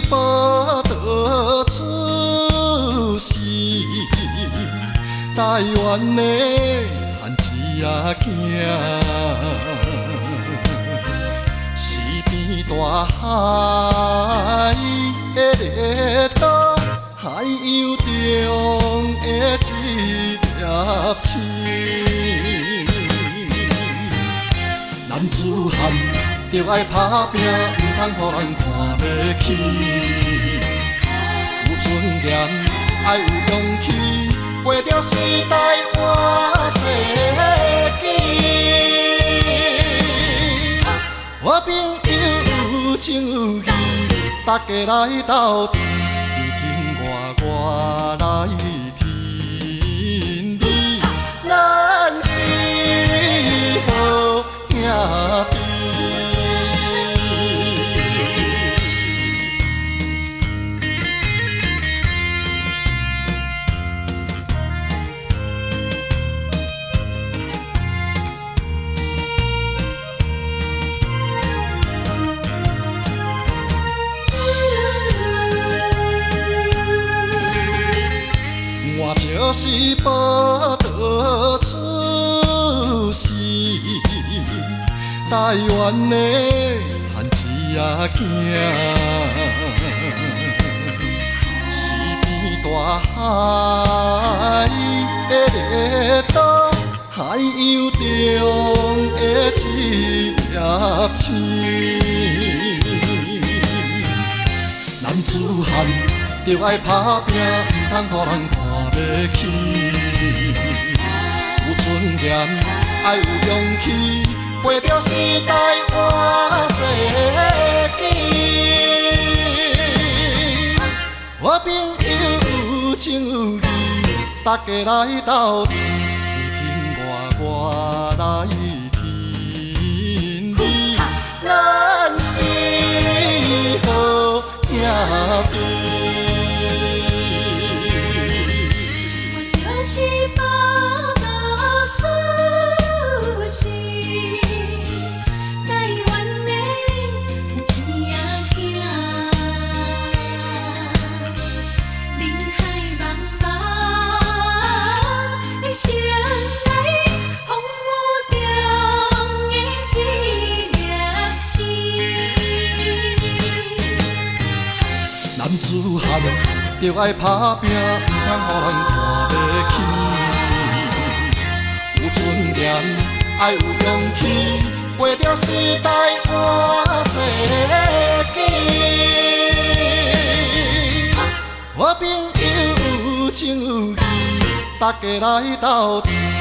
报道出世，台湾的汉子仔囝，四边大海的列岛，海洋中的一粒星。男子汉着爱打拼，毋通予人看不起。有尊严，爱有勇气，过着时代换世纪。我朋友有情有义，大家来斗阵，你听我来听你，咱是好兄弟。我就是报道出世，台湾的汉子仔囝，四边大海的列岛，海洋中的一粒星。男子汉着爱打拼，毋通予人看不起。有尊严，爱有勇气，陪着时代换世纪。我朋友有情有义，大家来斗阵，你听我来听你，咱是好兄弟。就是报道出世，台湾的汉子仔囝，人海茫茫的城内，风雨中的一粒星。男子汉着爱打拼，毋通予人看不起。有尊严，爱有勇气，陪着时代换世纪。我朋友有情有义，大家来斗阵。